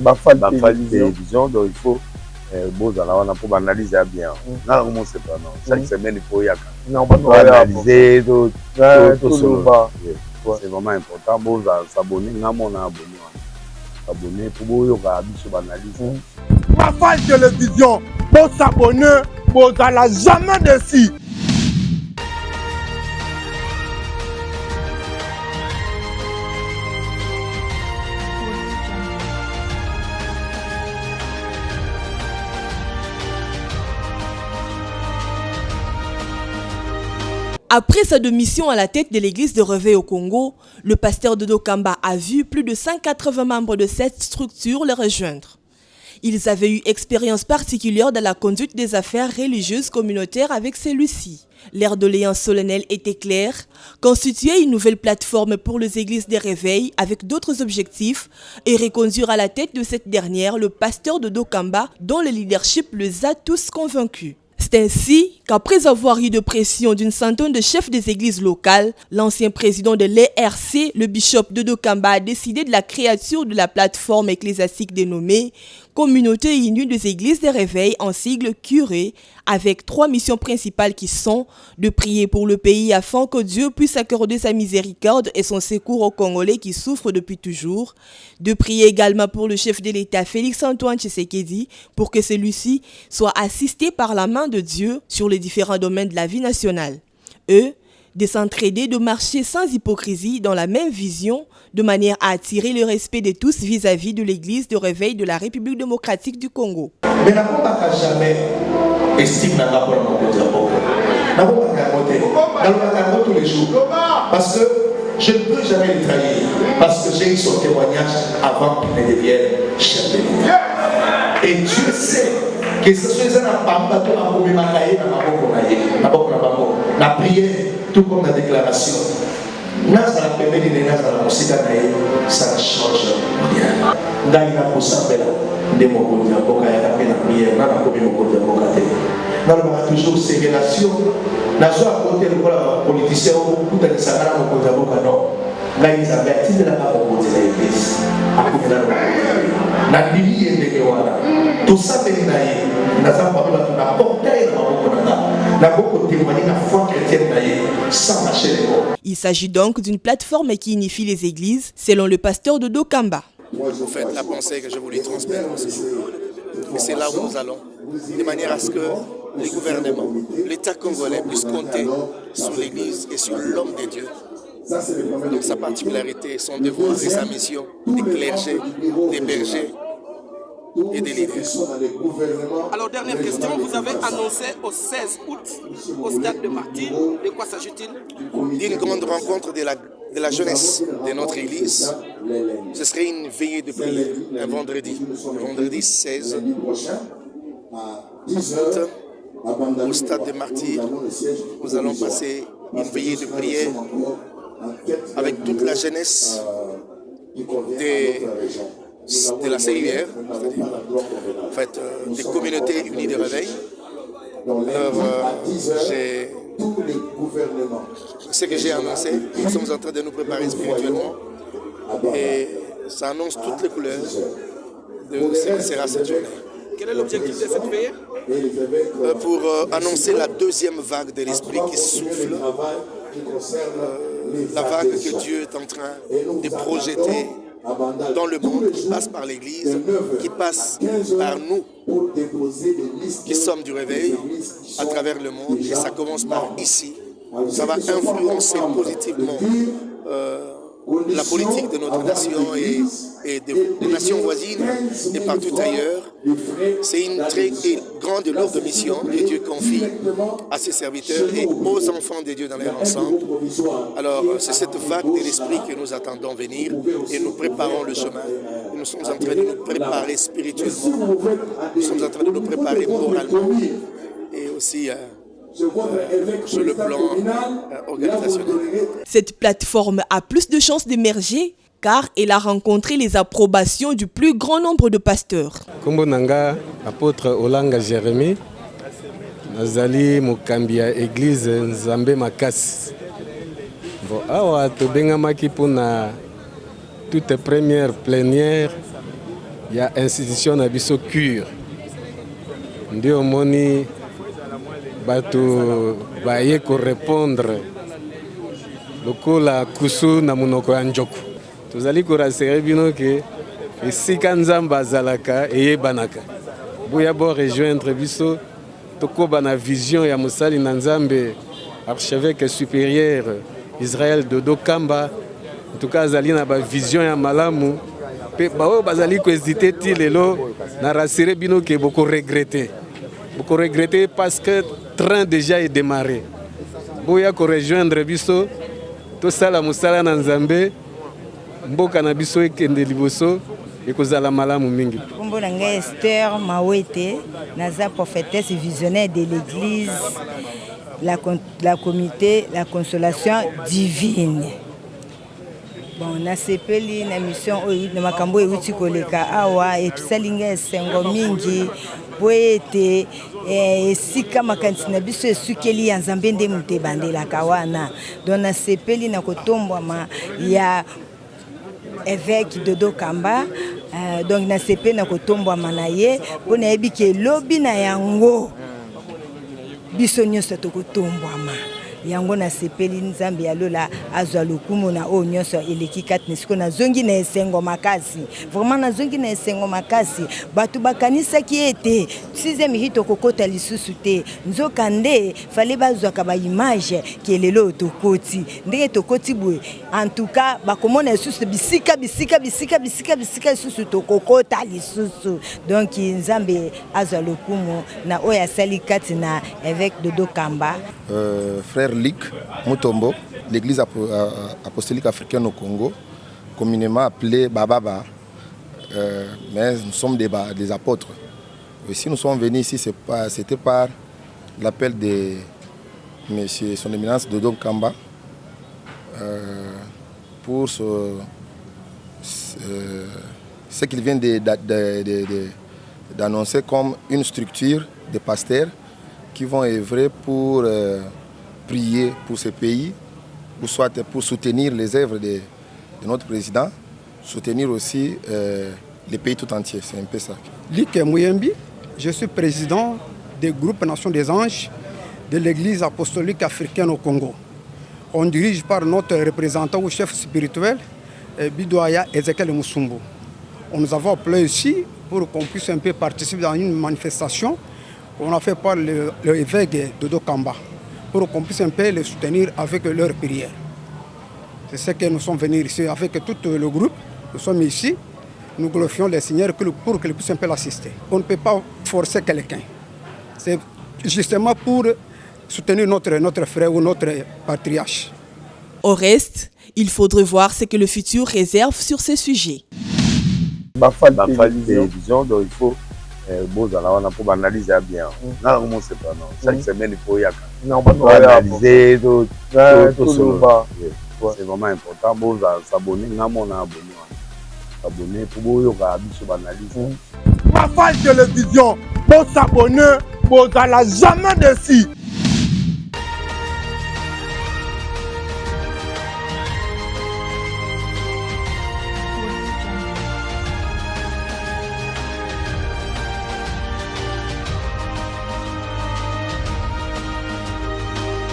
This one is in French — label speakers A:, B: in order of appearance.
A: Bafal télévision, donc il faut pour analyser bien. Non, c'est pas non. Chaque semaine, il faut y aller. Analyser, c'est vraiment important. Bon, s'abonner, on a abonné. Abonner pour analyse.
B: Bafal télévision, pour s'abonner, vous n'allez jamais déçu.
C: Après sa démission à la tête de l'église de Réveil au Congo, le pasteur Dodo Kamba a vu plus de 180 membres de cette structure le rejoindre. Ils avaient eu expérience particulière dans la conduite des affaires religieuses communautaires avec celui-ci. Leur doléance solennelle était claire, constituer une nouvelle plateforme pour les églises de Réveil avec d'autres objectifs et reconduire à la tête de cette dernière le pasteur Dodo Kamba dont le leadership les a tous convaincus. C'est ainsi qu'après avoir eu de pression d'une centaine de chefs des églises locales, l'ancien président de l'ERC, le bishop Dodo Kamba, a décidé de la création de la plateforme ecclésiastique dénommée Communauté unie des églises de Réveil en sigle curé, avec 3 missions principales qui sont de prier pour le pays afin que Dieu puisse accorder sa miséricorde et son secours aux Congolais qui souffrent depuis toujours, de prier également pour le chef de l'État Félix-Antoine Tshisekedi pour que celui-ci soit assisté par la main de Dieu sur les différents domaines de la vie nationale. De s'entraider, de marcher sans hypocrisie dans la même vision, de manière à attirer le respect de tous vis-à-vis de l'Église de Réveil de la République démocratique du Congo.
D: Mais n'a pas jamais estime n'a pas pour mon dialogue. N'a pas tous les jours. Parce que je ne peux jamais les trahir. Parce que j'ai eu son témoignage avant qu'il ne devienne chef de l'État. Et Dieu sait que ce soit la prière, tout comme la déclaration. Ça ne change rien. D'ailleurs, pour ça, des mots de la prière, n'a toujours ces relations. N'a pas côté de la politicien ou beaucoup de ça, non. Là, ils avaient attiré la parole de l'église. Na bibi et voilà. Tout ça c'est naïe. N'a pas la portée na beaucoup témoigner la foi chrétienne naïe sans marcher les mots.
C: Il s'agit donc d'une plateforme qui unifie les églises, selon le pasteur Dodo Kamba.
E: Vous faites la pensée que je voulais transmettre aussi. Et c'est là où nous allons, de manière à ce que les gouvernements, l'État congolais puisse compter sur l'Église et sur l'homme de Dieu. Donc sa particularité, son devoir et sa mission, des clergés, des bergers et des leaders.
F: Alors dernière question, vous avez annoncé au 16 août au stade de Martyrs. De quoi s'agit-il?
E: D'une grande rencontre de la jeunesse de notre église. Ce serait une veillée de prière, un vendredi 16 août au stade de Martyrs. Nous allons passer une veillée de prière avec toute la jeunesse de la CUR, c'est-à-dire en fait, des communautés unies de réveil. Alors, ce que j'ai annoncé, nous sommes en train de nous préparer spirituellement et ça annonce toutes les couleurs de ce que sera cette journée.
F: Quel est l'objectif de cette veillée?
E: Pour annoncer la deuxième vague de l'esprit qui souffle, la vague que Dieu est en train de projeter dans le monde, qui passe par l'Église, qui passe par nous, qui sommes du réveil à travers le monde, et ça commence par ici. Ça va influencer positivement la politique de notre nation et des nations voisines et partout ailleurs. C'est une très grande et lourde mission que Dieu confie à ses serviteurs et aux enfants de Dieu dans leur ensemble. Alors, c'est cette vague de l'esprit que nous attendons venir et nous préparons le chemin. Et nous sommes en train de nous préparer spirituellement. Nous sommes en train de nous préparer moralement et aussi sur le plan organisationnel.
C: Cette plateforme a plus de chances d'émerger car elle a rencontré les approbations du plus grand nombre de pasteurs.
G: Kombo nanga apôtre Olanga Jérémie, nazali mokambia église Nzambe Makasi. Bon awa tobengamaki pona toute première plénière il y a institution na biso cure. Ndio moni bato baye ko répondre lokola kusu na munoko ya njoku. Tozali ko rassurer bino ke esika nzamba azalaka eyebanaka. Boya bo rejoindre biso tokoba na vision ya mosali na nzambe archevêque supérieur Israël Dodo Kamba. En tout cas azali na ba vision ya malamu pe bawo bazali ko hésiter ti lelo na rassurer bino ke beaucoup regretter. Beaucoup regretter parce que le train déjà est démarré. Boya ko rejoindre biso to sala musala na nzambe mboka na biso ekende liboso ekozala malamu mingi.
H: Kombo na ngai Esther Mawete, naza prophétesse visionnaire de l'église la comité la consolation divine. Bon, na sepeli na mission oyo na makambo euti koleka awa episalinga esengo mingi boete esika makanisi na biso esukeli ya nzambe nde mute bandelaka wana. Donc na sepeli na kotombwama ya évêque Dodo Kamba, donc na sepeli na kotombwama na ye po na yebi ke lobi na yango biso nyonso tokotombwama. Yango na sepeli nzambe ya lola azwa lokumu na o nyonso eleki kat nisiko na zongi na esengo makasi. Vraiment na zongi na esengo makasi. Batu bakanisa ki ete 6e hito kokota lisusu te. Nzoka nde fale bazwa ka ba image ki lelo tokoti. Ndenge tokoti bwe. En tout cas bakomona lisusu bisika lisusu tokokota lisusu. Donc nzambe azwa lokumu na o ya sali kati na évêque Dodo Kamba.
I: Frère Lick Mutombo, l'église apostolique africaine au Congo, communément appelée Bababa, mais nous sommes des apôtres. Et si nous sommes venus ici, c'était par l'appel de Monsieur Son Éminence Dodo Kamba pour ce qu'il vient d'annoncer comme une structure de pasteurs qui vont œuvrer pour prier pour ce pays, soit pour soutenir les œuvres de notre président, soutenir aussi les pays tout entiers. C'est un peu ça.
B: Lick Muyembi, je suis président du groupe Nation des Anges de l'église apostolique africaine au Congo. On dirige par notre représentant ou chef spirituel, Bidoaya Ezekiel Musumbu. On nous avons appelé ici pour qu'on puisse un peu participer dans une manifestation. On a fait par l'évêque Dodo Kamba pour qu'on puisse un peu les soutenir avec leurs prières. C'est ce que nous sommes venus ici avec tout le groupe. Nous sommes ici, nous glorifions le Seigneur pour qu'ils puissent un peu l'assister. On ne peut pas forcer quelqu'un. C'est justement pour soutenir notre frère ou notre patriarche.
C: Au reste, il faudrait voir ce que le futur réserve sur ces sujets.
A: Télévision, donc il faut pour analyser bien. Non, c'est pas non. Chaque semaine, il faut y analyser. C'est vraiment important. Bon, s'abonner, s'abonner pour analyser.
B: Mafal Télévision, pour s'abonner, pour jamais dessus.